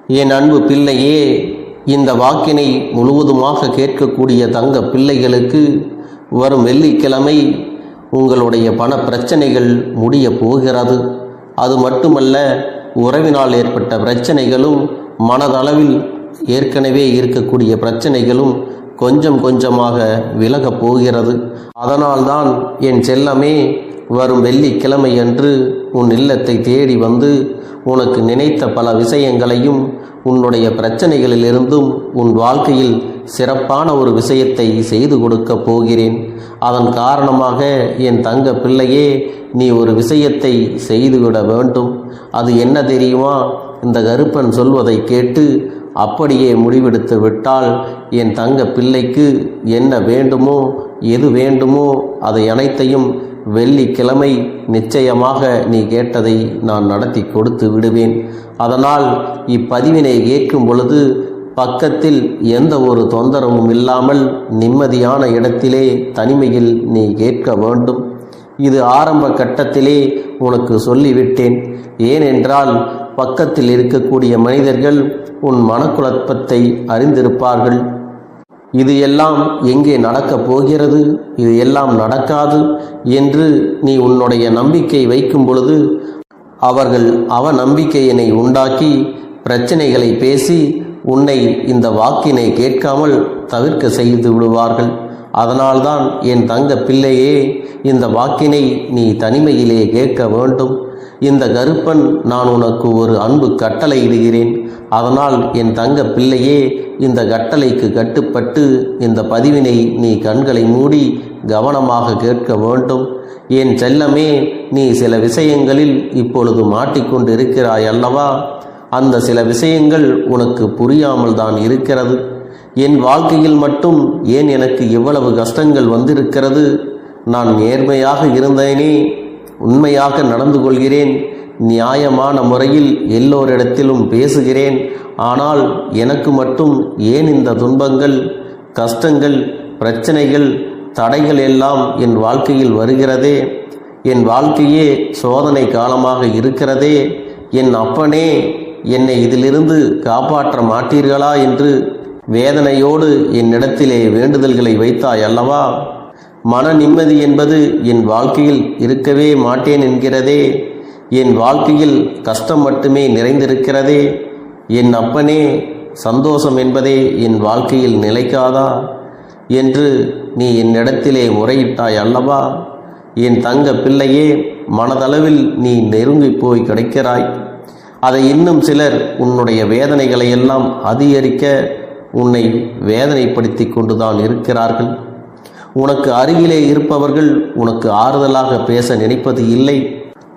என் அன்பு பிள்ளையே, இந்த வாக்கினை முழுவதுமாக கேட்கக்கூடிய தங்க பிள்ளைகளுக்கு வரும் வெள்ளிக்கிழமை உங்களுடைய பண பிரச்சனைகள் முடிய போகிறது. அது மட்டுமல்ல, உறவினால் ஏற்பட்ட பிரச்சனைகளும் மனதளவில் ஏற்கனவே இருக்கக்கூடிய பிரச்சனைகளும் கொஞ்சம் கொஞ்சமாக விலகப் போகிறது. அதனால்தான் என் செல்லமே, வரும் வெள்ளிக்கிழமை அன்று உன் இல்லத்தை தேடி வந்து உனக்கு நினைத்த பல விஷயங்களையும் உன்னுடைய பிரச்சனைகளிலிருந்தும் உன் வாழ்க்கையில் சிறப்பான ஒரு விஷயத்தை செய்து கொடுக்கப் போகிறேன். அதன் காரணமாக என் தங்க பிள்ளையே, நீ ஒரு விஷயத்தை செய்துவிட வேண்டும். அது என்ன தெரியுமா? இந்த கருப்பன் சொல்வதை கேட்டு அப்படியே முடிவெடுத்து விட்டால் என் தங்க பிள்ளைக்கு என்ன வேண்டுமோ, எது வேண்டுமோ அதை அனைத்தையும் வெள்ளிக்கிழமை நிச்சயமாக நீ கேட்டதை நான் நடத்தி கொடுத்து விடுவேன். அதனால் இப்பதிவினை கேட்கும் பொழுது பக்கத்தில் எந்த ஒரு தொந்தரவும் இல்லாமல் நிம்மதியான இடத்திலே தனிமையில் நீ கேட்க வேண்டும். இது ஆரம்ப கட்டத்திலே உனக்கு சொல்லிவிட்டேன். ஏனென்றால் பக்கத்தில் இருக்கக்கூடிய மனிதர்கள் உன் மனக்குழப்பத்தை அறிந்திருப்பார்கள். இது எல்லாம் எங்கே நடக்கப் போகிறது, இது எல்லாம் நடக்காது என்று நீ உன்னுடைய நம்பிக்கை வைக்கும் பொழுது அவர்கள் அவநம்பிக்கையினை உண்டாக்கி பிரச்சனைகளை பேசி உன்னை இந்த வாக்கினை கேட்காமல் தவிர்க்க செய்து விடுவார்கள். அதனால்தான் என் தங்க பிள்ளையே, இந்த வாக்கினை நீ தனிமையிலே கேட்க வேண்டும். இந்த கருப்பன் நான் உனக்கு ஒரு அன்பு கட்டளை இடுகிறேன். அதனால் என் தங்க பிள்ளையே, இந்த கட்டளைக்கு கட்டுப்பட்டு இந்த பதிவினை நீ கண்களை மூடி கவனமாக கேட்க வேண்டும். என் செல்லமே, நீ சில விஷயங்களில் இப்பொழுது மாட்டிக்கொண்டு இருக்கிறாய் அல்லவா? அந்த சில விஷயங்கள் உனக்கு புரியாமல் தான் இருக்கிறது. என் வாழ்க்கையில் மட்டும் ஏன் எனக்கு இவ்வளவு கஷ்டங்கள் வந்திருக்கிறது? நான் நேர்மையாக இருந்தேனே, உண்மையாக நடந்து கொள்கிறேன், நியாயமான முறையில் எல்லோரிடத்திலும் பேசுகிறேன். ஆனால் எனக்கு மட்டும் ஏன் இந்த துன்பங்கள், கஷ்டங்கள், பிரச்சனைகள், தடைகள் எல்லாம் என் வாழ்க்கையில் வருகிறதே? என் வாழ்க்கையே சோதனை காலமாக இருக்கிறதே. என் அப்பனே, என்னை இதிலிருந்து காப்பாற்ற மாட்டீர்களா என்று வேதனையோடு என்னிடத்திலே வேண்டுதல்களை வைத்தாய் அல்லவா? மன நிம்மதி என்பது என் வாழ்க்கையில் இருக்கவே மாட்டேன் என்கிறதே. என் வாழ்க்கையில் கஷ்டம் மட்டுமே நிறைந்திருக்கிறதே. என் அப்பனே, சந்தோஷம் என்பதே என் வாழ்க்கையில் நிலைக்காதா என்று நீ என்னிடத்திலே முறையிட்டாய் அல்லவா? என் தங்க பிள்ளையே, மனதளவில் நீ நெருங்கி போய் கிடைக்கிறாய். அதை இன்னும் சிலர் உன்னுடைய வேதனைகளை எல்லாம் அதிகரிக்க உன்னை வேதனைப்படுத்தி கொண்டுதான் இருக்கிறார்கள். உனக்கு அருகிலே இருப்பவர்கள் உனக்கு ஆறுதலாக பேச நினைப்பது இல்லை.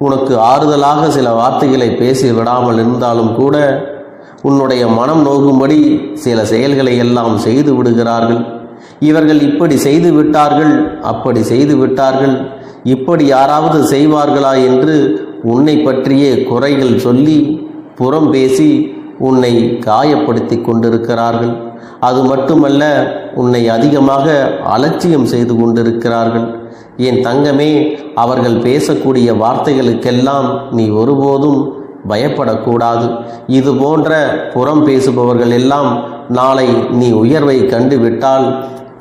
உனக்கு ஆறுதலாக சில வார்த்தைகளை பேசி விடாமல் இருந்தாலும் கூட உன்னுடைய மனம் நோகும்படி சில செயல்களை எல்லாம் செய்து விடுகிறார்கள். இவர்கள் இப்படி செய்து விட்டார்கள், அப்படி செய்து விட்டார்கள், இப்படி யாராவது செய்வார்களா என்று உன்னை பற்றியே குறைகள் சொல்லி புறம் பேசி உன்னை காயப்படுத்தி கொண்டிருக்கிறார்கள். அது மட்டுமல்ல, உன்னை அதிகமாக அலட்சியம் செய்து கொண்டிருக்கிறார்கள். என் தங்கமே, அவர்கள் பேசக்கூடிய வார்த்தைகளுக்கெல்லாம் நீ ஒருபோதும் பயப்படக்கூடாது. இது போன்ற புறம் பேசுபவர்கள் எல்லாம் நாளை நீ உயர்வை கண்டுவிட்டால்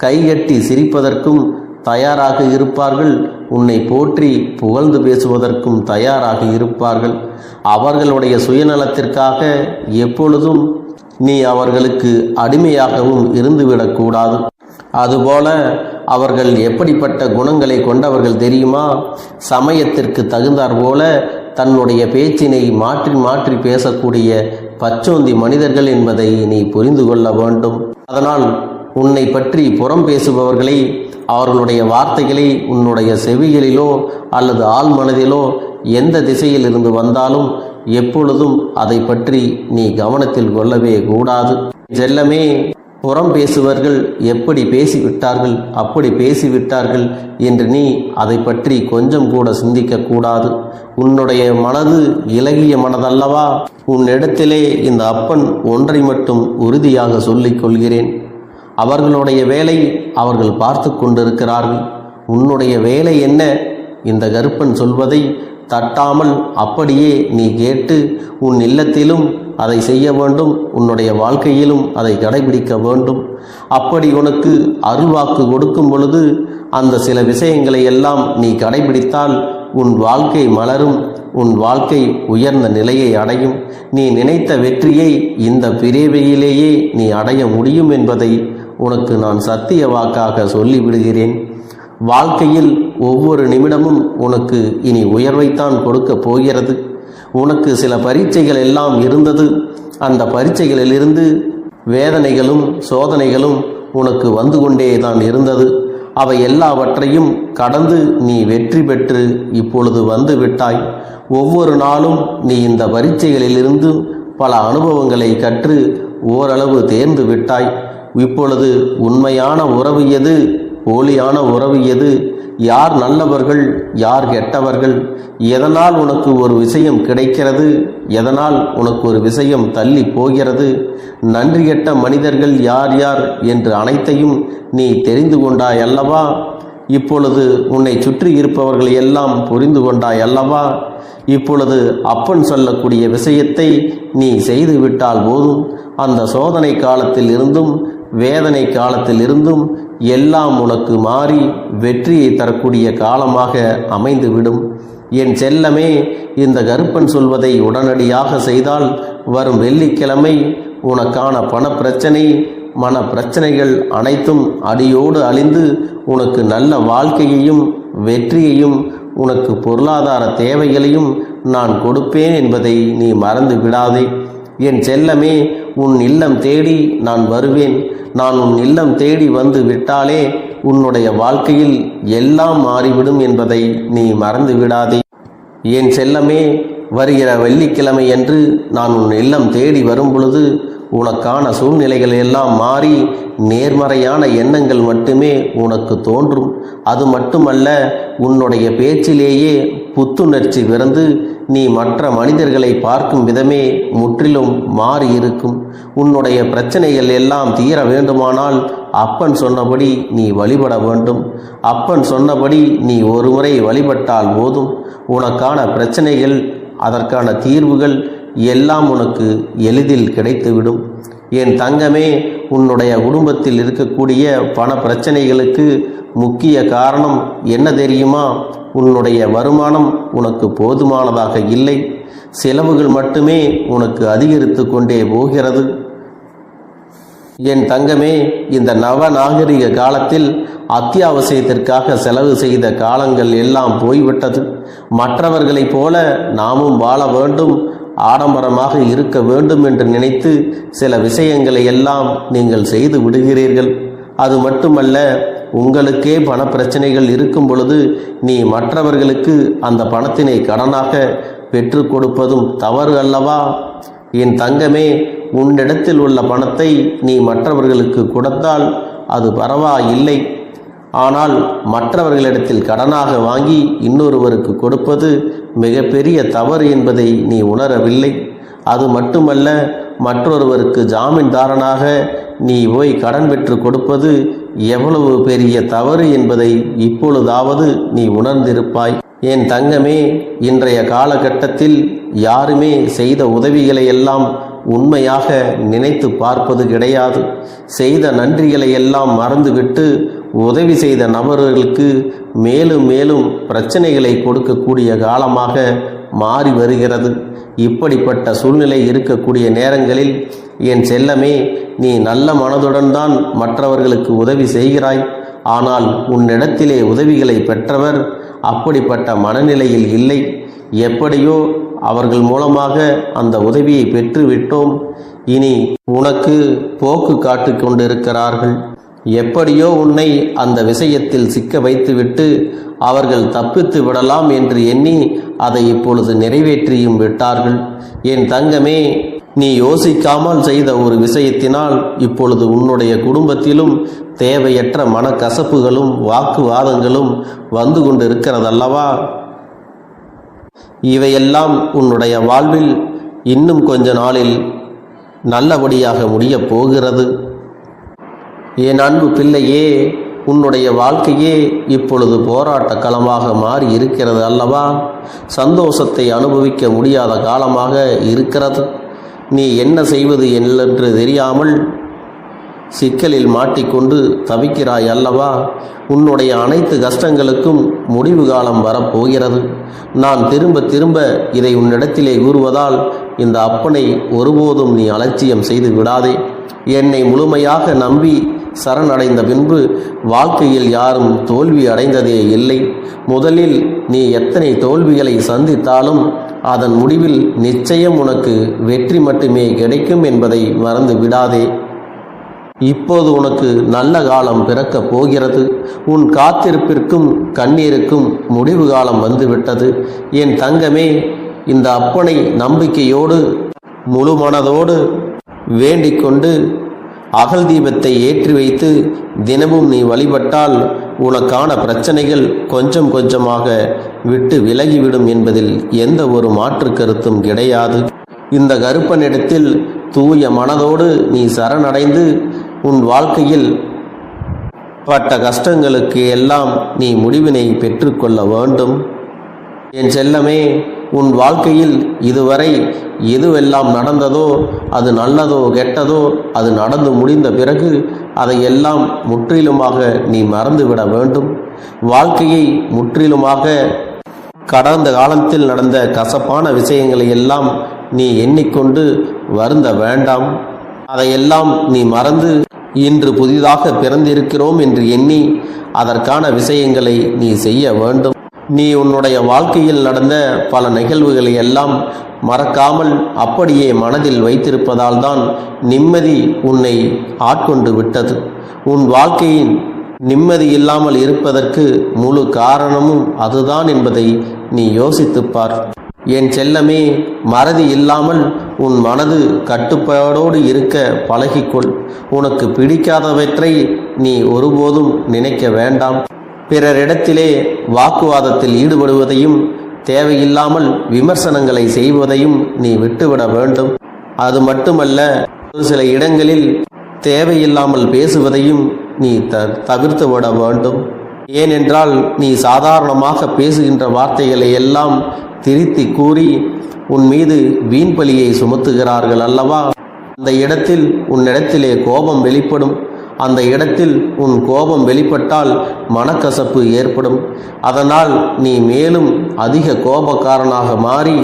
கைகட்டி சிரிப்பதற்கும் தயாராக இருப்பார்கள். உன்னை போற்றி புகழ்ந்து பேசுவதற்கும் தயாராக இருப்பார்கள். அவர்களுடைய சுயநலத்திற்காக எப்பொழுதும் நீ அவர்களுக்கு அடிமையாகவும் இருந்துவிடக்கூடாது. அதுபோல அவர்கள் எப்படிப்பட்ட குணங்களை கொண்டவர்கள் தெரியுமா? சமயத்திற்கு தகுந்தாற் போல தன்னுடைய பேச்சினை மாற்றி மாற்றி பேசக்கூடிய பச்சோந்தி மனிதர்கள் என்பதை நீ புரிந்து கொள்ள வேண்டும். அதனால் உன்னை பற்றி புறம் பேசுபவர்களை, அவர்களுடைய வார்த்தைகளை உன்னுடைய செவிகளிலோ அல்லது ஆழ் மனதிலோ எந்த திசையில் இருந்து வந்தாலும் எப்பொழுதும் அதை பற்றி நீ கவனத்தில் கொள்ளவே கூடாது. செல்லமே, புறம் பேசுவர்கள் எப்படி பேசிவிட்டார்கள், அப்படி பேசிவிட்டார்கள் என்று நீ அதை பற்றி கொஞ்சம் கூட சிந்திக்க கூடாது. உன்னுடைய மனது இலகிய மனதல்லவா? உன்னிடத்திலே இந்த அப்பன் ஒன்றை மட்டும் உறுதியாக சொல்லிக் கொள்கிறேன். அவர்களுடைய வேலை அவர்கள் பார்த்து கொண்டிருக்கிறார்கள். உன்னுடைய வேலை என்ன? இந்த கருப்பன் சொல்வதை தட்டாமல் அப்படியே நீ கேட்டு உன் இல்லத்திலும் அதை செய்ய வேண்டும், உன்னுடைய வாழ்க்கையிலும் அதை கடைபிடிக்க வேண்டும். அப்படி உனக்கு அருள்வாக்கு கொடுக்கும் பொழுது அந்த சில விஷயங்களை எல்லாம் நீ கடைபிடித்தால் உன் வாழ்க்கை மலரும், உன் வாழ்க்கை உயர்ந்த நிலையை அடையும். நீ நினைத்த வெற்றியை இந்த பிறவியிலேயே நீ அடைய முடியும் என்பதை உனக்கு நான் சத்திய வாக்காக சொல்லிவிடுகிறேன். வாழ்க்கையில் ஒவ்வொரு நிமிடமும் உனக்கு இனி உயர்வைத்தான் கொடுக்க போகிறது. உனக்கு சில பரீட்சைகள் எல்லாம் இருந்தது. அந்த பரீட்சைகளிலிருந்து வேதனைகளும் சோதனைகளும் உனக்கு வந்து கொண்டே தான் இருந்தது. அவை எல்லாவற்றையும் கடந்து நீ வெற்றி பெற்று இப்பொழுது வந்து விட்டாய். ஒவ்வொரு நாளும் நீ இந்த பரீட்சைகளிலிருந்து பல அனுபவங்களை கற்று ஓரளவு தேர்ந்து விட்டாய். இப்பொழுது உண்மையான உறவு எது, போலியான உறவு எது, யார் நல்லவர்கள் யார் கெட்டவர்கள், எதனால் உனக்கு ஒரு விஷயம் கிடைக்கிறது, எதனால் உனக்கு ஒரு விஷயம் தள்ளி போகிறது, நன்றி கெட்ட மனிதர்கள் யார் யார் என்று அனைத்தையும் நீ தெரிந்து கொண்டாய் அல்லவா? இப்பொழுது உன்னை சுற்றி இருப்பவர்கள் எல்லாம் புரிந்து கொண்டாய் அல்லவா? இப்பொழுது அப்பன் சொல்லக்கூடிய விஷயத்தை நீ செய்து விட்டால் போதும். அந்த சோதனை காலத்தில் இருந்தும் வேதனை காலத்தில் இருந்தும் எல்லாம் உனக்கு மாறி வெற்றியை தரக்கூடிய காலமாக அமைந்துவிடும். என் செல்லமே, இந்த கருப்பன் சொல்வதை உடனடியாக செய்தால் வரும் வெள்ளிக்கிழமை உனக்கான பணப்பிரச்சனை மன பிரச்சனைகள் அனைத்தும் அடியோடு அழிந்து உனக்கு நல்ல வாழ்க்கையையும் வெற்றியையும் உனக்கு பொருளாதார தேவைகளையும் நான் கொடுப்பேன் என்பதை நீ மறந்து விடாதே. என் செல்லமே, உன் இல்லம் தேடி நான் வருவேன். நான் உன் இல்லம் தேடி வந்து விட்டாலே உன்னுடைய வாழ்க்கையில் எல்லாம் மாறிவிடும் என்பதை நீ மறந்து விடாதே. என் செல்லமே, வருகிற வெள்ளிக்கிழமை என்று நான் உன் இல்லம் தேடி வரும் பொழுது உனக்கான சூழ்நிலைகள் எல்லாம் மாறி நேர்மறையான எண்ணங்கள் மட்டுமே உனக்கு தோன்றும். அது மட்டுமல்ல, உன்னுடைய பேச்சிலேயே புத்துணர்ச்சி பிறந்து நீ மற்ற மனிதர்களை பார்க்கும் விதமே முற்றிலும் மாறி இருக்கும். உன்னுடைய பிரச்சனைகள் எல்லாம் தீர வேண்டுமானால் அப்பன் சொன்னபடி நீ வழிபட வேண்டும். அப்பன் சொன்னபடி நீ ஒரு முறை வழிபட்டால் போதும். உனக்கான பிரச்சனைகள், அதற்கான தீர்வுகள் எல்லாம் உனக்கு எளிதில் கிடைத்துவிடும். என் தங்கமே, உன்னுடைய குடும்பத்தில் இருக்கக்கூடிய பண பிரச்சனைகளுக்கு முக்கிய காரணம் என்ன தெரியுமா? உன்னுடைய வருமானம் உனக்கு போதுமானதாக இல்லை. செலவுகள் மட்டுமே உனக்கு அதிகரித்து கொண்டே போகிறது. என் தங்கமே, இந்த நவநாகரிக காலத்தில் அத்தியாவசியத்திற்காக செலவு செய்த காலங்கள் எல்லாம் போய்விட்டது. மற்றவர்களைப் போல நாமும் வாழ வேண்டும், ஆடம்பரமாக இருக்க வேண்டும் என்று நினைத்து சில விஷயங்களை எல்லாம் நீங்கள் செய்து விடுகிறீர்கள். அது மட்டுமல்ல, உங்களுக்கே பண பிரச்சனைகள் இருக்கும் பொழுது நீ மற்றவர்களுக்கு அந்த பணத்தினை கடனாக பெற்று கொடுப்பதும் தவறு அல்லவா? என் தங்கமே, உன்னிடத்தில் உள்ள பணத்தை நீ மற்றவர்களுக்கு கொடுத்தால் அது பரவாயில்லை. ஆனால் மற்றவர்களிடத்தில் கடனாக வாங்கி இன்னொருவருக்கு கொடுப்பது மிகப்பெரிய தவறு என்பதை நீ உணரவில்லை. அது மட்டுமல்ல, மற்றொருவருக்கு ஜாமீன்தாரனாக நீ போய் கடன் பெற்று கொடுப்பது எவ்வளவு பெரிய தவறு என்பதை இப்பொழுதாவது நீ உணர்ந்திருப்பாய். என் தங்கமே, இன்றைய காலகட்டத்தில் யாருமே செய்த உதவிகளை எல்லாம் உண்மையாக நினைத்து பார்ப்பது கிடையாது. செய்த நன்றிகளை எல்லாம் மறந்துவிட்டு உதவி செய்த நபர்களுக்கு மேலும் மேலும் பிரச்சனைகளை கொடுக்கக்கூடிய காலமாக மாறி வருகிறது. இப்படிப்பட்ட சூழ்நிலை இருக்கக்கூடிய நேரங்களில் என் செல்லமே, நீ நல்ல மனதுடன் தான் மற்றவர்களுக்கு உதவி செய்கிறாய். ஆனால் உன்னிடத்திலே உதவிகளை பெற்றவர் அப்படிப்பட்ட மனநிலையில் இல்லை. எப்படியோ அவர்கள் மூலமாக அந்த உதவியை பெற்று விட்டோம். இனி உனக்கு போக்கு காட்டு கொண்டிருக்கிறார்கள். எப்படியோ உன்னை அந்த விஷயத்தில் சிக்க வைத்துவிட்டு அவர்கள் தப்பித்து விடலாம் என்று எண்ணி அதை இப்பொழுது நிறைவேற்றியும் விட்டார்கள். என் தங்கமே, நீ யோசிக்காமல் செய்த ஒரு விஷயத்தினால் இப்பொழுது உன்னுடைய குடும்பத்திலும் தேவையற்ற மனக்கசப்புகளும் வாக்குவாதங்களும் வந்து கொண்டிருக்கிறதல்லவா? இவையெல்லாம் உன்னுடைய வாழ்வில் இன்னும் கொஞ்ச நாளில் நல்லபடியாக முடியப் போகிறது. என் அன்பு பிள்ளையே, உன்னுடைய வாழ்க்கையே இப்பொழுது போராட்ட களமாக மாறி இருக்கிறது அல்லவா? சந்தோஷத்தை அனுபவிக்க முடியாத காலமாக இருக்கிறது. நீ என்ன செய்வது என்று தெரியாமல் சிக்கலில் மாட்டிக்கொண்டு தவிக்கிறாய் அல்லவா? உன்னுடைய அனைத்து கஷ்டங்களுக்கும் முடிவு காலம் வரப்போகிறது. நான் திரும்ப திரும்ப இதை உன்னிடத்திலே கூறுவதால் இந்த அப்பனை ஒருபோதும் நீ அலட்சியம் செய்து விடாதே. என்னை முழுமையாக நம்பி சரணடைந்த பின்பு வாழ்க்கையில் யாரும் தோல்வி அடைந்ததே இல்லை. முதலில் நீ எத்தனை தோல்விகளை சந்தித்தாலும் அதன் முடிவில் நிச்சயம் உனக்கு வெற்றி மட்டுமே கிடைக்கும் என்பதை மறந்து விடாதே. இப்போது உனக்கு நல்ல காலம் பிறக்கப் போகிறது. உன் காத்திருப்பிற்கும் கண்ணீருக்கும் முடிவு காலம் வந்துவிட்டது. என் தங்கமே, இந்த அப்பனை நம்பிக்கையோடு முழு மனதோடு வேண்டிக் கொண்டு அகல் தீபத்தை ஏற்றி வைத்து தினமும் நீ வழிபட்டால் உனக்கான பிரச்சனைகள் கொஞ்சம் கொஞ்சமாக விட்டு விலகிவிடும் என்பதில் எந்த ஒரு மாற்று கருத்தும் கிடையாது. இந்த கருப்பனிடத்தில் தூய மனதோடு நீ சரணடைந்து உன் வாழ்க்கையில் பட்ட கஷ்டங்களுக்கு எல்லாம் நீ முடிவினை பெற்றுக்கொள்ள வேண்டும். என் செல்லமே, உன் வாழ்க்கையில் இதுவரை எதுவெல்லாம் நடந்ததோ, அது நல்லதோ கெட்டதோ, அது நடந்து முடிந்த பிறகு அதையெல்லாம் முற்றிலுமாக நீ மறந்துவிட வேண்டும். வாழ்க்கையை முற்றிலுமாக கடந்த காலத்தில் நடந்த கசப்பான விஷயங்களை எல்லாம் நீ எண்ணிக்கொண்டு வருந்த வேண்டாம். அதையெல்லாம் நீ மறந்து இன்று புதிதாக பிறந்திருக்கிறோம் என்று எண்ணி அதற்கான விஷயங்களை நீ செய்ய வேண்டும். நீ உன்னுடைய வாழ்க்கையில் நடந்த பல நிகழ்வுகளை எல்லாம் மறக்காமல் அப்படியே மனதில் வைத்திருப்பதால் தான் நிம்மதி உன்னை ஆட்கொண்டு விட்டது. உன் வாழ்க்கையின் நிம்மதி இல்லாமல் இருப்பதற்கு முழு காரணமும் அதுதான் என்பதை நீ யோசித்துப்பார். என் செல்லமே, மறதி இல்லாமல் உன் மனது கட்டுப்பாடோடு இருக்க பழகிக்கொள். உனக்கு பிடிக்காதவற்றை நீ ஒருபோதும் நினைக்க வேண்டாம். பிறரிடத்திலே வாக்குவாதத்தில் ஈடுபடுவதையும் தேவையில்லாமல் விமர்சனங்களை செய்வதையும் நீ விட்டுவிட வேண்டும். அது மட்டுமல்ல, ஒரு சில இடங்களில் தேவையில்லாமல் பேசுவதையும் நீ தவிர்த்து விட வேண்டும். ஏனென்றால் நீ சாதாரணமாக பேசுகின்ற வார்த்தைகளை எல்லாம் திருத்தி கூறி உன் மீது வீண் பழியை சுமத்துகிறார்கள் அல்லவா? அந்த இடத்தில் உன்னிடத்திலே கோபம் வெளிப்படும். அந்த இடத்தில் உன் கோபம் வெளிப்பட்டால் மனக்கசப்பு ஏற்படும். அதனால் நீ மேலும் அதிக கோபக்காரனாக மாறி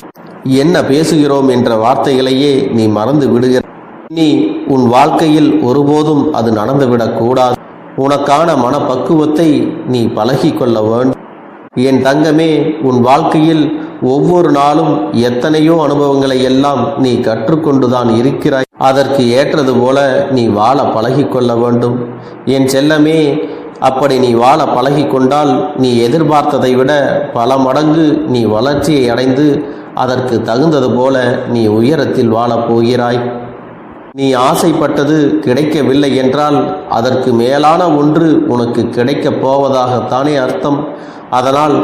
என்ன பேசுகிறோம் என்ற வார்த்தைகளையே நீ மறந்து விடுகிறாய். நீ உன் வாழ்க்கையில் ஒருபோதும் அது நடந்துவிடக்கூடாது. உனக்கான மனப்பக்குவத்தை நீ பழகி கொள்ள வேண்டும். என் தங்கமே, உன் வாழ்க்கையில் ஒவ்வொரு நாளும் எத்தனையோ அனுபவங்களை எல்லாம் நீ கற்றுக்கொண்டுதான் இருக்கிறாய். அதற்கு ஏற்றது போல நீ வாழ பழகி கொள்ள வேண்டும். என் செல்லமே, அப்படி நீ வாழ பழகி கொண்டால் நீ எதிர்பார்த்ததை விட பல மடங்கு நீ வளர்ச்சியை அடைந்து அதற்கு தகுந்தது போல நீ உயரத்தில் வாழப் போகிறாய். நீ ஆசைப்பட்டது கிடைக்கவில்லை என்றால் அதற்கு மேலான ஒன்று உனக்கு கிடைக்கப் போவதாகத்தானே அர்த்தம். அதனால்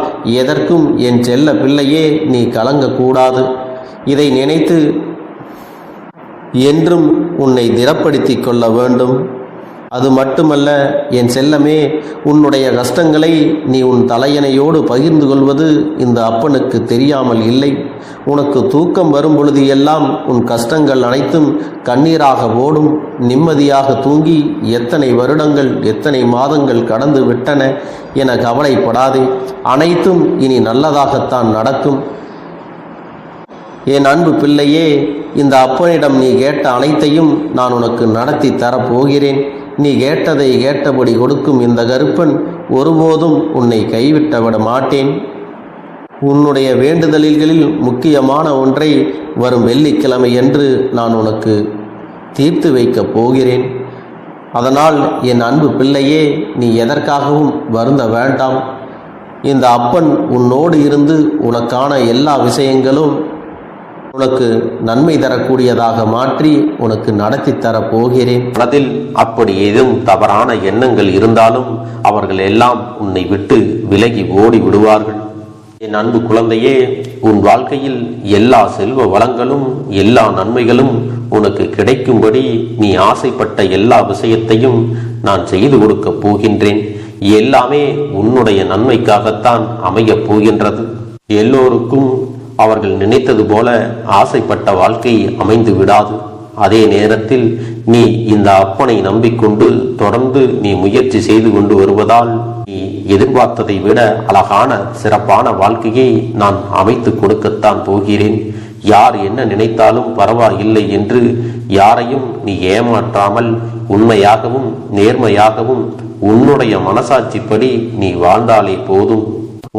எதற்கும் என் செல்ல பிள்ளையே நீ கலங்கக்கூடாது. இதை நினைத்து என்றும் உன்னை திடப்படுத்தி கொள்ள வேண்டும். அது மட்டுமல்ல என் செல்லமே, உன்னுடைய கஷ்டங்களை நீ உன் தலையணையோடு பகிர்ந்து கொள்வது இந்த அப்பனுக்கு தெரியாமல் இல்லை. உனக்கு தூக்கம் வரும் பொழுது எல்லாம் உன் கஷ்டங்கள் அனைத்தும் கண்ணீராக ஓடும். நிம்மதியாக தூங்கி எத்தனை வருடங்கள் எத்தனை மாதங்கள் கடந்து விட்டன என கவலைப்படாதே. அனைத்தும் இனி நல்லதாகத்தான் நடக்கும். என் அன்பு பிள்ளையே, இந்த அப்பனிடம் நீ கேட்ட அனைத்தையும் நான் உனக்கு நடத்தி தரப்போகிறேன். நீ கேட்டதை கேட்டபடி கொடுக்கும் இந்த கருப்பன் ஒருபோதும் உன்னை கைவிட்டு விட மாட்டேன். உன்னுடைய வேண்டுதல்களில் முக்கியமான ஒன்றை வரும் வெள்ளிக்கிழமை என்று நான் உனக்கு தீர்த்து வைக்கப் போகிறேன். அதனால் என் அன்பு பிள்ளையே, நீ எதற்காகவும் வருந்த வேண்டாம். இந்த அப்பன் உன்னோடு இருந்து உனக்கான எல்லா விஷயங்களும் உனக்கு நன்மை தரக்கூடியதாக மாற்றி உனக்கு நடத்தி தரப் போகிறேன். மனதில் அப்படி ஏதும் தவறான எண்ணங்கள் இருந்தாலும் அவர்கள் எல்லாம் உன்னை விட்டு விலகி ஓடி விடுவார்கள். என் அன்பு குழந்தையே, உன் வாழ்க்கையில் எல்லா செல்வ வளங்களும் எல்லா நன்மைகளும் உனக்கு கிடைக்கும்படி நீ ஆசைப்பட்ட எல்லா விஷயத்தையும் நான் செய்து கொடுக்கப் போகின்றேன். எல்லாமே உன்னுடைய நன்மைக்காகத்தான் அமையப் போகின்றது. எல்லோருக்கும் அவர்கள் நினைத்தது போல ஆசைப்பட்ட வாழ்க்கை அமைந்து விடாது. அதே நேரத்தில் நீ இந்த அப்பனை நம்பிக்கொண்டு தொடர்ந்து நீ முயற்சி செய்து கொண்டு வருவதால் நீ எதிர்பார்த்ததை விட அழகான சிறப்பான வாழ்க்கையை நான் அமைத்து கொடுக்கத்தான் போகிறேன். யார் என்ன நினைத்தாலும் பரவாயில்லை என்று யாரையும் நீ ஏமாற்றாமல் உண்மையாகவும் நேர்மையாகவும் உன்னுடைய மனசாட்சிப்படி நீ வாழ்ந்தாலே போதும்.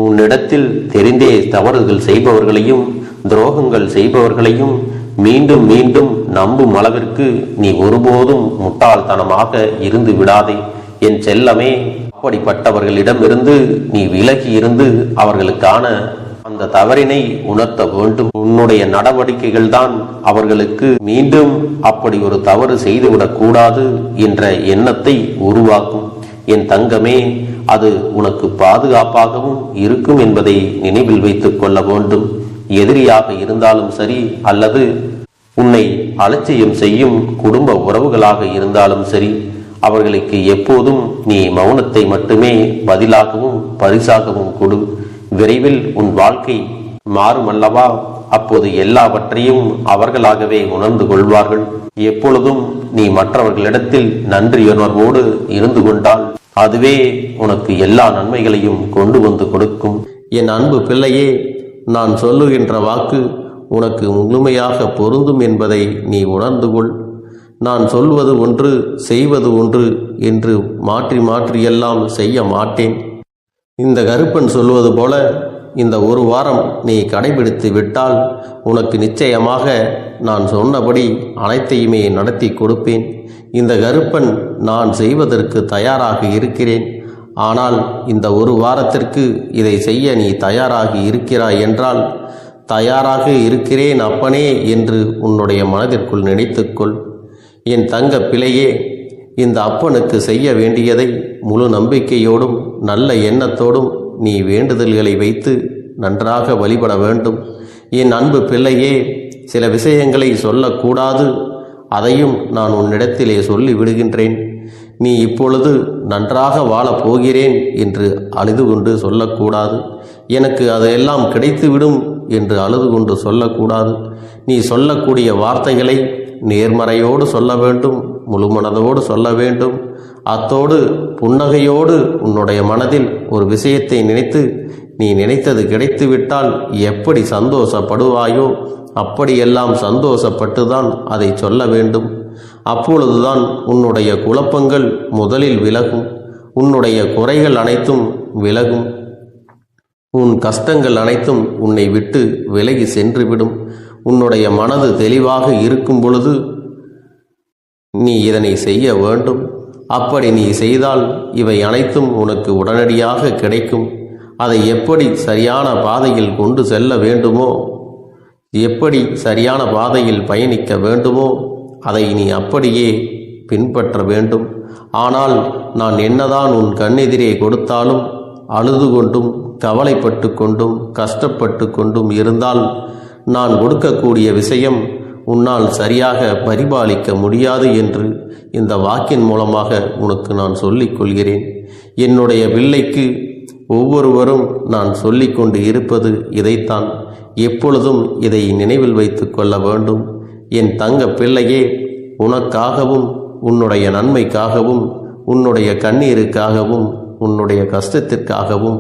உன்னிடத்தில் தெரிந்தே தவறுகள் செய்பவர்களையும் துரோகங்கள் செய்பவர்களையும் மீண்டும் மீண்டும் நம்பும் அளவிற்கு நீ ஒருபோதும் முட்டாள்தனமாக இருந்து விடாதே என் செல்லமே. அப்படிப்பட்டவர்களிடமிருந்து நீ விலகி இருந்து அவர்களுக்கான அந்த தவறினை உணர்த்த வேண்டும். உன்னுடைய நடவடிக்கைகள் தான் அவர்களுக்கு மீண்டும் அப்படி ஒரு தவறு செய்துவிடக் கூடாது என்ற எண்ணத்தை உருவாக்கும். என் தங்கமே, அது உனக்கு பாதுகாப்பாகவும் இருக்கும் என்பதை நினைவில் வைத்துக் கொள்ள வேண்டும். எதிரியாக இருந்தாலும் சரி அல்லது உன்னை அலட்சியம் செய்யும் குடும்ப உறவுகளாக இருந்தாலும் சரி, அவர்களுக்கு எப்போதும் நீ மௌனத்தை மட்டுமே பதிலாகவும் பரிசாகவும் கொடு. விரைவில் உன் வாழ்க்கை மாறுமல்லவா? அப்போது எல்லாவற்றையும் அவர்களாகவே உணர்ந்து கொள்வார்கள். எப்பொழுதும் நீ மற்றவர்களிடத்தில் நன்றியுணர்வோடு இருந்து கொண்டால் அதுவே உனக்கு எல்லா நன்மைகளையும் கொண்டு வந்து கொடுக்கும். என் அன்பு பிள்ளையே, நான் சொல்லுகின்ற வாக்கு உனக்கு முழுமையாக பொருந்தும் என்பதை நீ உணர்ந்து கொள். நான் சொல்வது ஒன்று செய்வது ஒன்று என்று மாற்றி மாற்றியெல்லாம் செய்ய மாட்டேன். இந்த கருப்பன் சொல்வது போல இந்த ஒரு வாரம் நீ கடைபிடித்து விட்டால் உனக்கு நிச்சயமாக நான் சொன்னபடி அனைத்தையுமே நடத்தி கொடுப்பேன். இந்த கருப்பன் நான் செய்வதற்கு தயாராக இருக்கிறேன். ஆனால் இந்த ஒரு வாரத்திற்கு இதை செய்ய நீ தயாராகி இருக்கிறாய் என்றால், தயாராக இருக்கிறேன் அப்பனே என்று உன்னுடைய மனதிற்குள் நினைத்துக்கொள். என் தங்க பிள்ளையே, இந்த அப்பனுக்கு செய்ய வேண்டியதை முழு நம்பிக்கையோடும் நல்ல எண்ணத்தோடும் நீ வேண்டுதல்களை வைத்து நன்றாக வழிபட வேண்டும். என் அன்பு பிள்ளையே, சில விஷயங்களை சொல்லக்கூடாது, அதையும் நான் உன்னிடத்திலே சொல்லி விடுகின்றேன். நீ இப்பொழுது நன்றாக வாழப் போகிறேன் என்று அழுது கொண்டு சொல்லக்கூடாது. எனக்கு அதையெல்லாம் கிடைத்துவிடும் என்று அழுது கொண்டு சொல்லக்கூடாது. நீ சொல்லக்கூடிய வார்த்தைகளை நேர்மறையோடு சொல்ல வேண்டும், முழுமனதோடு சொல்ல வேண்டும். அத்தோடு புன்னகையோடு உன்னுடைய மனதில் ஒரு விஷயத்தை நினைத்து நீ நினைத்தது கிடைத்துவிட்டால் எப்படி சந்தோஷப்படுவாயோ அப்படியெல்லாம் சந்தோஷப்பட்டுதான் அதை சொல்ல வேண்டும். அப்பொழுதுதான் உன்னுடைய குழப்பங்கள் முதலில் விலகும், உன்னுடைய குறைகள் அனைத்தும் விலகும், உன் கஷ்டங்கள் அனைத்தும் உன்னை விட்டு விலகி சென்றுவிடும். உன்னுடைய மனது தெளிவாக இருக்கும் பொழுது நீ இதனை செய்ய வேண்டும். அப்படி நீ செய்தால் இவை அனைத்தும் உனக்கு உடனடியாக கிடைக்கும். அதை எப்படி சரியான பாதையில் கொண்டு செல்ல வேண்டுமோ, எப்படி சரியான பாதையில் பயணிக்க வேண்டுமோ அதை நீ அப்படியே பின்பற்ற வேண்டும். ஆனால் நான் என்னதான் உன் கண்ணெதிரே கொடுத்தாலும் அழுது கொண்டும் கவலைப்பட்டு கொண்டும் கஷ்டப்பட்டு கொண்டும் இருந்தால் நான் கொடுக்கக்கூடிய விஷயம் உன்னால் சரியாக பரிபாலிக்க முடியாது என்று இந்த வாக்கின் மூலமாக உனக்கு நான் சொல்லிக் கொள்கிறேன். என்னுடைய பிள்ளைக்கு ஒவ்வொருவரும் நான் சொல்லிக்கொண்டு இருப்பது இதைத்தான். எப்பொழுதும் இதை நினைவில் வைத்து கொள்ள வேண்டும். என் தங்க பிள்ளையே, உனக்காகவும் உன்னுடைய நன்மைக்காகவும் உன்னுடைய கண்ணீருக்காகவும் உன்னுடைய கஷ்டத்திற்காகவும்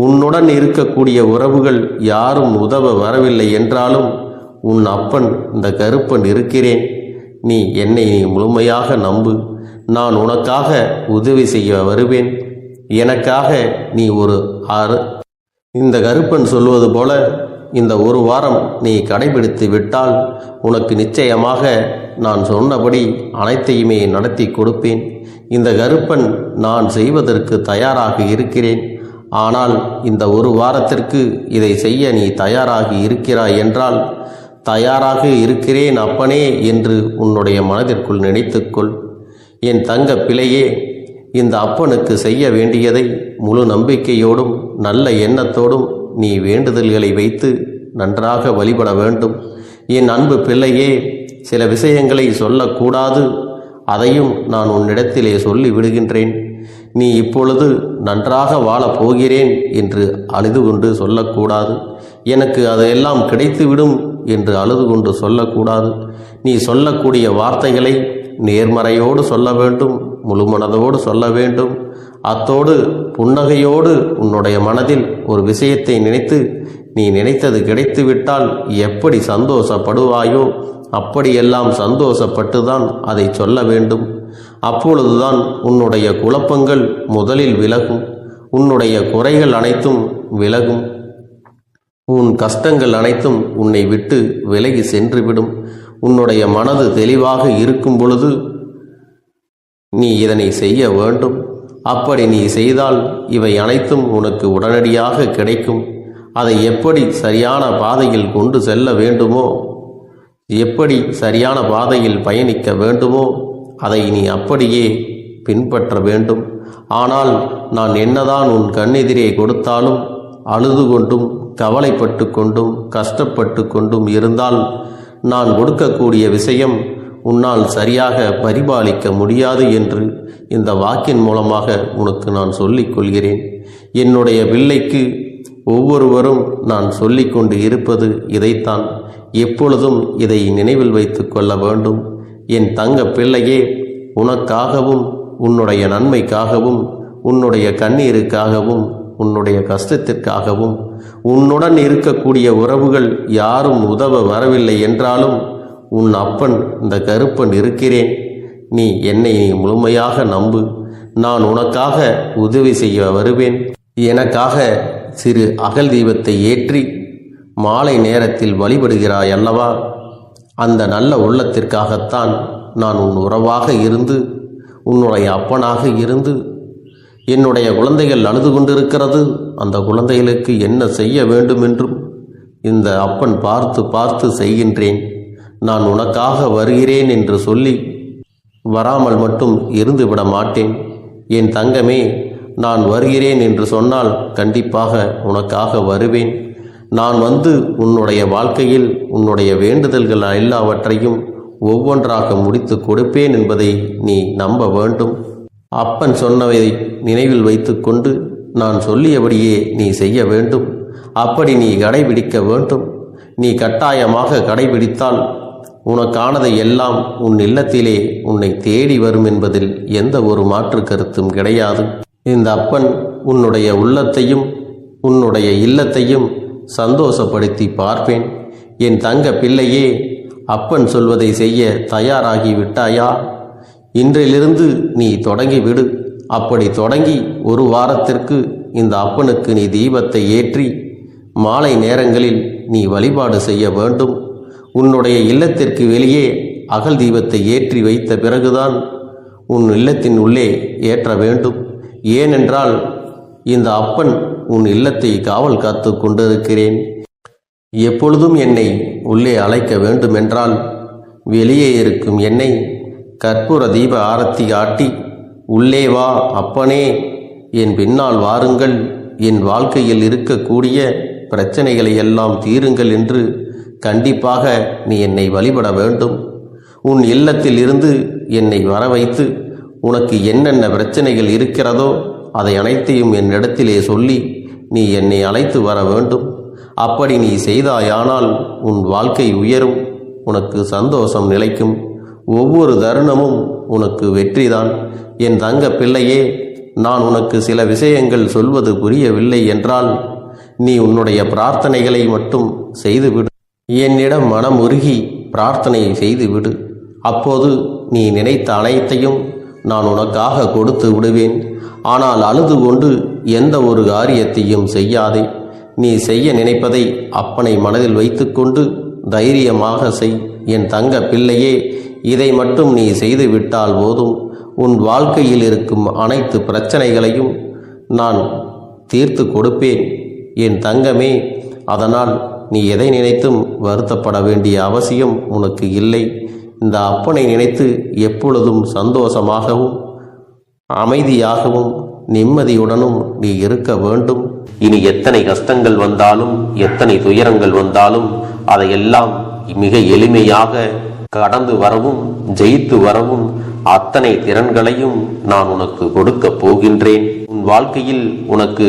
உன்னுடன் இருக்கக்கூடிய உறவுகள் யாரும் உதவ வரவில்லை என்றாலும் உன் அப்பன் இந்த கருப்பன் இருக்கிறேன். நீ என்னை முழுமையாக நம்பு. நான் உனக்காக உதவி செய்ய வருவேன். எனக்காக நீ ஒரு இந்த கருப்பன் சொல்வது போல இந்த ஒரு வாரம் நீ கடைபிடித்து விட்டால் உனக்கு நிச்சயமாக நான் சொன்னபடி அனைத்தையுமே நடத்தி கொடுப்பேன். இந்த கருப்பன் நான் செய்வதற்கு தயாராக இருக்கிறேன். ஆனால் இந்த ஒரு வாரத்திற்கு இதை செய்ய நீ தயாராகி இருக்கிறாய் என்றால், தயாராக இருக்கிறேன் அப்பனே என்று உன்னுடைய மனதிற்குள் நினைத்துக்கொள். என் தங்க பிள்ளையே, இந்த அப்பனுக்கு செய்ய வேண்டியதை முழு நம்பிக்கையோடும் நல்ல எண்ணத்தோடும் நீ வேண்டுதல்களை வைத்து நன்றாக வழிபட வேண்டும். என் அன்பு பிள்ளையே, சில விஷயங்களை சொல்லக்கூடாது, அதையும் நான் உன்னிடத்திலே சொல்லி விடுகின்றேன். நீ இப்பொழுது நன்றாக வாழப் போகிறேன் என்று அழுது கொண்டு சொல்லக்கூடாது. எனக்கு அதையெல்லாம் கிடைத்துவிடும் என்று அழுது கொண்டு சொல்லக்கூடாது. நீ சொல்லக்கூடிய வார்த்தைகளை நேர்மறையோடு சொல்ல வேண்டும், முழுமனதோடு சொல்ல வேண்டும். அத்தோடு புன்னகையோடு உன்னுடைய மனதில் ஒரு விஷயத்தை நினைத்து நீ நினைத்தது கிடைத்துவிட்டால் எப்படி சந்தோஷப்படுவாயோ அப்படியெல்லாம் சந்தோஷப்பட்டுதான் அதை சொல்ல வேண்டும். அப்பொழுதுதான் உன்னுடைய குழப்பங்கள் முதலில் விலகும், உன்னுடைய குறைகள் அனைத்தும் விலகும், உன் கஷ்டங்கள் அனைத்தும் உன்னை விட்டு விலகி சென்றுவிடும். உன்னுடைய மனது தெளிவாக இருக்கும் பொழுது நீ இதனை செய்ய வேண்டும். அப்படி நீ செய்தால் இவை அனைத்தும் உனக்கு உடனடியாக கிடைக்கும். அதை எப்படி சரியான பாதையில் கொண்டு செல்ல வேண்டுமோ, எப்படி சரியான பாதையில் பயணிக்க வேண்டுமோ அதை நீ அப்படியே பின்பற்ற வேண்டும். ஆனால் நான் என்னதான் உன் கண்ணெதிரே கொடுத்தாலும் அழுது கொண்டும் கவலைப்பட்டு கொண்டும் கஷ்டப்பட்டு கொண்டும் இருந்தால் நான் கொடுக்கக்கூடிய விஷயம் உன்னால் சரியாக பரிபாலிக்க முடியாது என்று இந்த வாக்கின் மூலமாக உனக்கு நான் சொல்லிக் கொள்கிறேன். என்னுடைய பிள்ளைக்கு ஒவ்வொருவரும் நான் சொல்லிக்கொண்டு இருப்பது இதைத்தான். எப்பொழுதும் இதை நினைவில் வைத்து கொள்ள வேண்டும். என் தங்க பிள்ளையே, உனக்காகவும் உன்னுடைய நன்மைக்காகவும் உன்னுடைய கண்ணீருக்காகவும் உன்னுடைய கஷ்டத்திற்காகவும் உன்னுடன் இருக்கக்கூடிய உறவுகள் யாரும் உதவ வரவில்லை என்றாலும் உன் அப்பன் இந்த கருப்பன் இருக்கிறேன். நீ என்னை முழுமையாக நம்பு. நான் உனக்காக உதவி செய்ய வருவேன். எனக்காக சிறு அகல் தீபத்தை ஏற்றி மாலை நேரத்தில் வழிபடுகிறாய் அல்லவா? அந்த நல்ல உள்ளத்திற்காகத்தான் நான் உன் உறவாக இருந்து உன்னுடைய அப்பனாக இருந்து என்னுடைய குழந்தைகள் அழுது கொண்டிருக்கிறது, அந்த குழந்தைகளுக்கு என்ன செய்ய வேண்டும் என்றும் இந்த அப்பன் பார்த்து பார்த்து செய்கின்றேன். நான் உனக்காக வருகிறேன் என்று சொல்லி வராமல் மட்டும் இருந்து விட மாட்டேன். என் தங்கமே, நான் வருகிறேன் என்று சொன்னால் கண்டிப்பாக உனக்காக வருவேன். நான் வந்து உன்னுடைய வாழ்க்கையில் உன்னுடைய வேண்டுதல்கள் எல்லாவற்றையும் ஒவ்வொன்றாக முடித்து கொடுப்பேன் என்பதை நீ நம்ப வேண்டும். அப்பன் சொன்னதை நினைவில் வைத்து கொண்டு நான் சொல்லியபடியே நீ செய்ய வேண்டும். அப்படி நீ கடைபிடிக்க வேண்டும். நீ கட்டாயமாக கடைபிடித்தால் உனக்கானதை எல்லாம் உன் இல்லத்திலே உன்னை தேடி வரும் என்பதில் எந்த ஒரு மாற்று கருத்தும் கிடையாது. இந்த அப்பன் உன்னுடைய உள்ளத்தையும் உன்னுடைய இல்லத்தையும் சந்தோஷப்படுத்தி பார்ப்பேன். என் தங்க பிள்ளையே, அப்பன் சொல்வதை செய்ய தயாராகி விட்டாயா? இன்றிலிருந்து நீ தொடங்கிவிடு. அப்படி தொடங்கி ஒரு வாரத்திற்கு இந்த அப்பனுக்கு நீ தீபத்தை ஏற்றி மாலை நேரங்களில் நீ வழிபாடு செய்ய வேண்டும். உன்னுடைய இல்லத்திற்கு வெளியே அகல் தீபத்தை ஏற்றி வைத்த பிறகுதான் உன் இல்லத்தின் உள்ளே ஏற்ற வேண்டும். ஏனென்றால் இந்த அப்பன் உன் இல்லத்தை காவல் காத்து கொண்டிருக்கிறேன். எப்பொழுதும் என்னை உள்ளே அழைக்க வேண்டுமென்றால் வெளியே இருக்கும் என்னை கற்பூர தீப ஆரத்தி காட்டி உள்ளே வா அப்பனே, என் பின்னால் வாருங்கள், என் வாழ்க்கையில் இருக்கக்கூடிய பிரச்சனைகளை எல்லாம் தீருங்கள் என்று கண்டிப்பாக நீ என்னை வழிபட வேண்டும். உன் இல்லத்தில் இருந்து என்னை வர வைத்து உனக்கு என்னென்ன பிரச்சனைகள் இருக்கிறதோ அதை அனைத்தையும் என்னிடத்திலே சொல்லி நீ என்னை அழைத்து வர வேண்டும். அப்படி நீ செய்தாயானால் உன் வாழ்க்கை உயரும், உனக்கு சந்தோஷம் நிலைக்கும், ஒவ்வொரு தருணமும் உனக்கு வெற்றிதான். என் தங்க பிள்ளையே, நான் உனக்கு சில விஷயங்கள் சொல்வது புரியவில்லை என்றால் நீ உன்னுடைய பிரார்த்தனைகளை மட்டும் செய்துவிடு. என்னிடம் மனமுருகி பிரார்த்தனை செய்துவிடு. அப்போது நீ நினைத்த அனைத்தையும் நான் உனக்காக கொடுத்து விடுவேன். ஆனால் அழுது கொண்டு எந்த ஒரு காரியத்தையும் செய்யாதே. நீ செய்ய நினைப்பதை அப்பனை மனதில் வைத்துக்கொண்டு தைரியமாக செய். என் தங்க பிள்ளையே, இதை மட்டும் நீ செய்துவிட்டால் போதும். உன் வாழ்க்கையில் இருக்கும் அனைத்து பிரச்சனைகளையும் நான் தீர்த்து கொடுப்பேன் என் தங்கமே. அதனால் நீ எதை நினைத்தும் வருத்தப்பட வேண்டிய அவசியம் உனக்கு இல்லை. இந்த அப்பனை நினைத்து எப்பொழுதும் சந்தோஷமாகவும் அமைதியாகவும் நிம்மதியுடனும் நீ இருக்க வேண்டும். இனி எத்தனை கஷ்டங்கள் வந்தாலும் எத்தனை துயரங்கள் வந்தாலும் அதையெல்லாம் மிக எளிமையாக கடந்து வரவும் ஜெயித்து வரவும் அத்தனை திறன்களையும் நான் உனக்கு கொடுக்க போகின்றேன். உன் வாழ்க்கையில் உனக்கு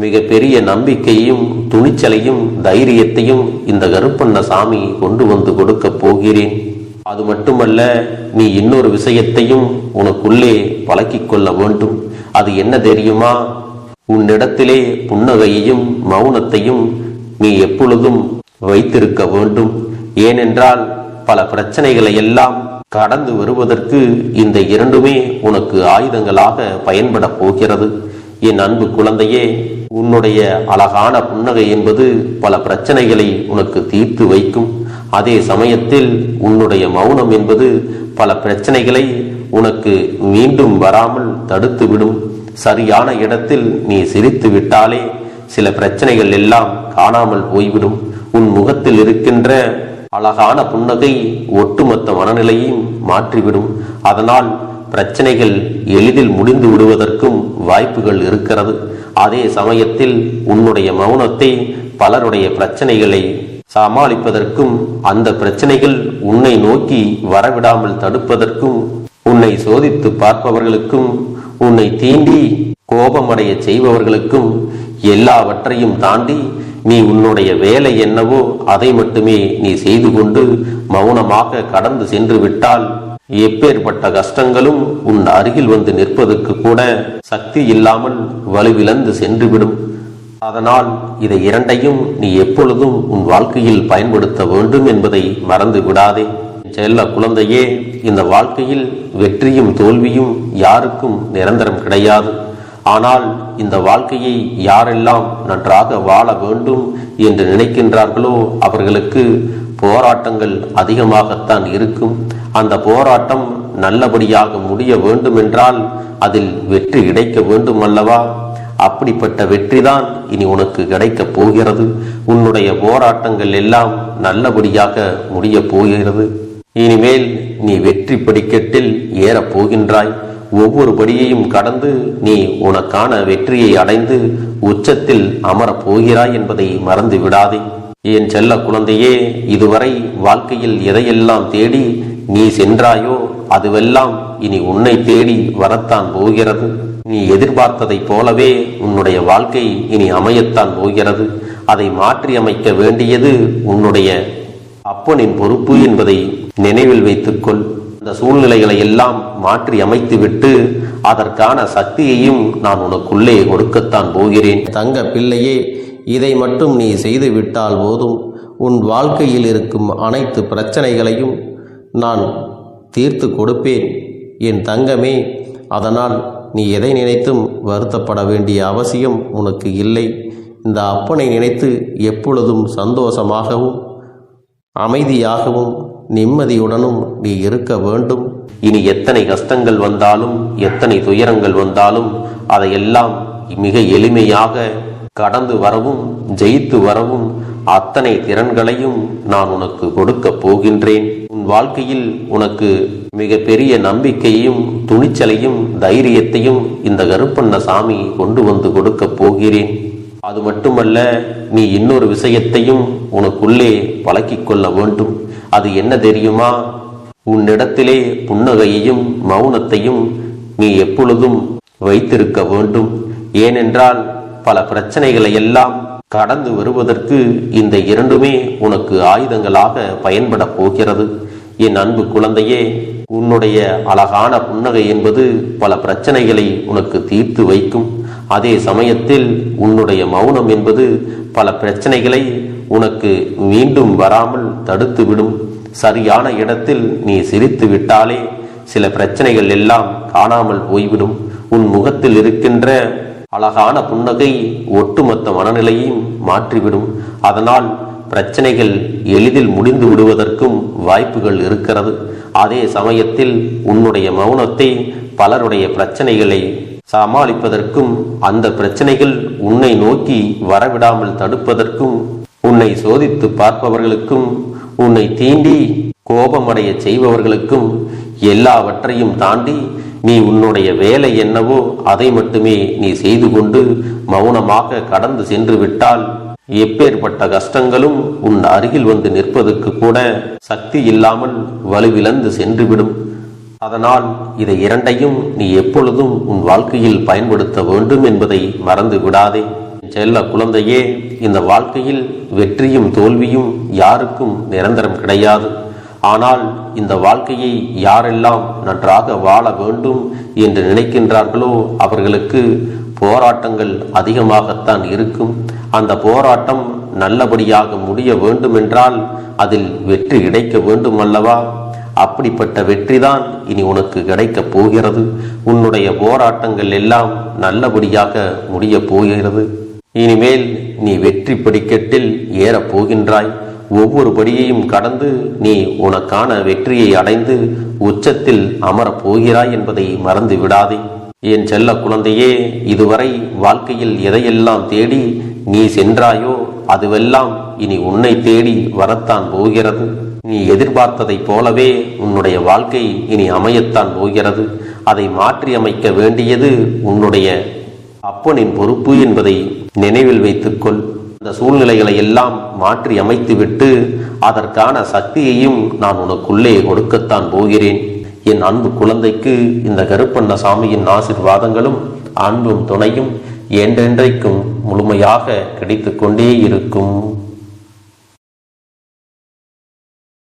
மிக பெரிய நம்பிக்கையும் துணிச்சலையும் தைரியத்தையும் இந்த கருப்பண்ணசாமி கொண்டு வந்து கொடுக்க போகிறேன். அது மட்டுமல்ல, நீ இன்னொரு விஷயத்தையும் உனக்குள்ளே பழக்கிக் கொள்ள வேண்டும். அது என்ன தெரியுமா? உன்னிடத்திலே புன்னகையையும் மௌனத்தையும் நீ எப்பொழுதும் வைத்திருக்க வேண்டும். ஏனென்றால் பல பிரச்சனைகளை எல்லாம் கடந்து வருவதற்கு இந்த இரண்டுமே உனக்கு ஆயுதங்களாக பயன்பட போகிறது. என் அன்பு குழந்தையே, உன்னுடைய அழகான புன்னகை என்பது பல பிரச்சனைகளை உனக்கு தீர்த்து வைக்கும். அதே சமயத்தில் உன்னுடைய மௌனம் என்பது பல பிரச்சனைகளை உனக்கு மீண்டும் வராமல் தடுத்துவிடும். சரியான இடத்தில் நீ சிரித்து விட்டாலே சில பிரச்சனைகள் எல்லாம் காணாமல் போய்விடும். உன் முகத்தில் இருக்கின்ற அழகான புன்னகை ஒட்டுமொத்த மனநிலையும் மாற்றிவிடும். அதனால் பிரச்சனைகள் எளிதில் முடிந்து விடுவதற்கும் வாய்ப்புகள் இருக்கிறது. அதே சமயத்தில் உன்னுடைய மௌனத்தை பலருடைய பிரச்சனைகளை சமாளிப்பதற்கும் அந்த பிரச்சனைகள் உன்னை நோக்கி வரவிடாமல் தடுப்பதற்கும் உன்னை சோதித்து பார்ப்பவர்களுக்கும் உன்னை தீண்டி கோபமடைய செய்பவர்களுக்கும் எல்லாவற்றையும் தாண்டி நீ உன்னுடைய வேலை என்னவோ அதை மட்டுமே நீ செய்து கொண்டு மௌனமாக கடந்து சென்று விட்டால் எப்பேற்பட்ட கஷ்டங்களும் உன் அருகில் வந்து நிற்பதற்கு கூட சக்தி இல்லாமல் வலுவிழந்து சென்றுவிடும். அதனால் இதை இரண்டையும் நீ எப்பொழுதும் உன் வாழ்க்கையில் பயன்படுத்த வேண்டும் என்பதை மறந்து விடாதே. செல்ல குழந்தையே, இந்த வாழ்க்கையில் வெற்றியும் தோல்வியும் யாருக்கும் நிரந்தரம் கிடையாது. ஆனால் இந்த வாழ்க்கையை யாரெல்லாம் நன்றாக வாழ வேண்டும் என்று நினைக்கின்றார்களோ அவர்களுக்கு போராட்டங்கள் அதிகமாகத்தான் இருக்கும். அந்த போராட்டம் நல்லபடியாக முடிய வேண்டுமென்றால் அதில் வெற்றி கிடைக்க வேண்டும் அல்லவா? அப்படிப்பட்ட வெற்றிதான் இனி உனக்கு கிடைக்கப் போகிறது. உன்னுடைய போராட்டங்கள் எல்லாம் நல்லபடியாக முடிய போகிறது. இனிமேல் நீ வெற்றி படிக்கட்டில் ஏறப் போகின்றாய். ஒவ்வொரு படியையும் கடந்து நீ உனக்கான வெற்றியை அடைந்து உச்சத்தில் அமரப் போகிறாய் என்பதை மறந்து விடாதே. என் செல்ல குழந்தையே, இதுவரை வாழ்க்கையில் எதையெல்லாம் தேடி நீ சென்றாயோ அதுவெல்லாம் இனி உன்னை தேடி வரத்தான் போகிறது. நீ எதிர்பார்த்ததைப் போலவே உன்னுடைய வாழ்க்கை இனி அமையத்தான் போகிறது. அதை மாற்றி அமைக்க வேண்டியது உன்னுடைய அப்பனின் பொறுப்பு என்பதை நினைவில் வைத்துக்கொள். அந்த சூழ்நிலைகளை எல்லாம் மாற்றி அமைத்துவிட்டு அதற்கான சக்தியையும் நான் உனக்குள்ளே கொடுக்கத்தான் போகிறேன். தங்க பிள்ளையே, இதை மட்டும் நீ செய்து விட்டால் போதும். உன் வாழ்க்கையில் இருக்கும் அனைத்து பிரச்சனைகளையும் நான் தீர்த்து கொடுப்பேன் என் தங்கமே. அதனால் நீ எதை நினைத்தும் வருத்தப்பட வேண்டிய அவசியம் உனக்கு இல்லை. இந்த அப்பனை நினைத்து எப்பொழுதும் சந்தோஷமாகவும் அமைதியாகவும் நிம்மதியுடனும் நீ இருக்க வேண்டும். இனி எத்தனை கஷ்டங்கள் வந்தாலும் எத்தனை துயரங்கள் வந்தாலும் அதையெல்லாம் மிக எளிமையாக கடந்து வரவும் ஜெயித்து வரவும் அத்தனை திறன்களையும் நான் உனக்கு கொடுக்க போகின்றேன். உன் வாழ்க்கையில் உனக்கு மிக பெரிய நம்பிக்கையும் துணிச்சலையும் தைரியத்தையும் இந்த கருப்பண்ணசாமி கொண்டு வந்து கொடுக்க போகிறேன். அது மட்டுமல்ல, நீ இன்னொரு விஷயத்தையும் உனக்குள்ளே பழக்கிக் கொள்ள வேண்டும். அது என்ன தெரியுமா? உன்னிடத்திலே புன்னகையையும் மௌனத்தையும் நீ எப்பொழுதும் வைத்திருக்க வேண்டும். ஏனென்றால் பல பிரச்சனைகளை எல்லாம் கடந்து வருவதற்கு இந்த இரண்டுமே உனக்கு ஆயுதங்களாக பயன்பட போகிறது. என் அன்பு குழந்தையே, உன்னுடைய அழகான புன்னகை என்பது பல பிரச்சனைகளை உனக்கு தீர்த்து வைக்கும். அதே சமயத்தில் உன்னுடைய மௌனம் என்பது பல பிரச்சனைகளை உனக்கு மீண்டும் வராமல் தடுத்துவிடும். சரியான இடத்தில் நீ சிரித்து விட்டாலே சில பிரச்சனைகள் எல்லாம் காணாமல் போய்விடும். உன் முகத்தில் இருக்கின்ற அழகான புன்னகை ஒட்டுமொத்த மனநிலையையும் மாற்றிவிடும். அதனால் பிரச்சனைகள் எளிதில் முடிந்து விடுவதற்கும் வாய்ப்புகள் இருக்கிறது. அதே சமயத்தில் உன்னுடைய மௌனத்தை பலருடைய பிரச்சனைகளை சமாளிப்பதற்கும் அந்த பிரச்சனைகள் உன்னை நோக்கி வரவிடாமல் தடுப்பதற்கும் உன்னை சோதித்து பார்ப்பவர்களுக்கும் உன்னை தீண்டி கோபமடைய செய்பவர்களுக்கும் எல்லாவற்றையும் தாண்டி நீ உன்னுடைய வேலை என்னவோ அதை மட்டுமே நீ செய்து கொண்டு மௌனமாக கடந்து சென்று விட்டால் எப்பேற்பட்ட கஷ்டங்களும் உன் அருகில் வந்து நிற்பதற்கு கூட சக்தி இல்லாமல் வலுவிழந்து சென்றுவிடும். அதனால் இதை இரண்டையும் நீ எப்பொழுதும் உன் வாழ்க்கையில் பயன்படுத்த வேண்டும் என்பதை மறந்து விடாதே. செல்ல குழந்தையே, இந்த வாழ்க்கையில் வெற்றியும் தோல்வியும் யாருக்கும் நிரந்தரம் கிடையாது. ஆனால் இந்த வாழ்க்கையை யாரெல்லாம் நன்றாக வாழ வேண்டும் என்று நினைக்கின்றார்களோ அவர்களுக்கு போராட்டங்கள் அதிகமாகத்தான் இருக்கும். அந்த போராட்டம் நல்லபடியாக முடிய வேண்டுமென்றால் அதில் வெற்றி கிடைக்க வேண்டும் அல்லவா? அப்படிப்பட்ட வெற்றிதான் இனி உனக்கு கிடைக்கப் போகிறது. உன்னுடைய போராட்டங்கள் எல்லாம் நல்லபடியாக முடிய போகிறது. இனிமேல் நீ வெற்றி படிக்கட்டில் ஏறப் போகின்றாய். ஒவ்வொரு படியையும் கடந்து நீ உனக்கான வெற்றியை அடைந்து உச்சத்தில் அமரப் போகிறாய் என்பதை மறந்து விடாதே. என் செல்ல குழந்தையே, இதுவரை வாழ்க்கையில் எதையெல்லாம் தேடி நீ சென்றாயோ அதுவெல்லாம் இனி உன்னை தேடி வரத்தான் போகிறது. நீ எதிர்பார்த்ததைப் போலவே உன்னுடைய வாழ்க்கை இனி அமையத்தான் போகிறது. அதை மாற்றி அமைக்க வேண்டியது உன்னுடைய அப்பனின் பொறுப்பு என்பதை நினைவில் வைத்துக்கொள். அந்த சூழ்நிலைகளை எல்லாம் மாற்றி அமைத்துவிட்டு அதற்கான சக்தியையும் நான் உனக்குள்ளே கொடுக்கத்தான் போகிறேன். என் அன்பு குழந்தைக்கு இந்த கருப்பண்ணசாமியின் ஆசீர்வாதங்களும் அன்பும் துணையும் என்றென்றைக்கும் முழுமையாக கிடைத்து கொண்டே இருக்கும்.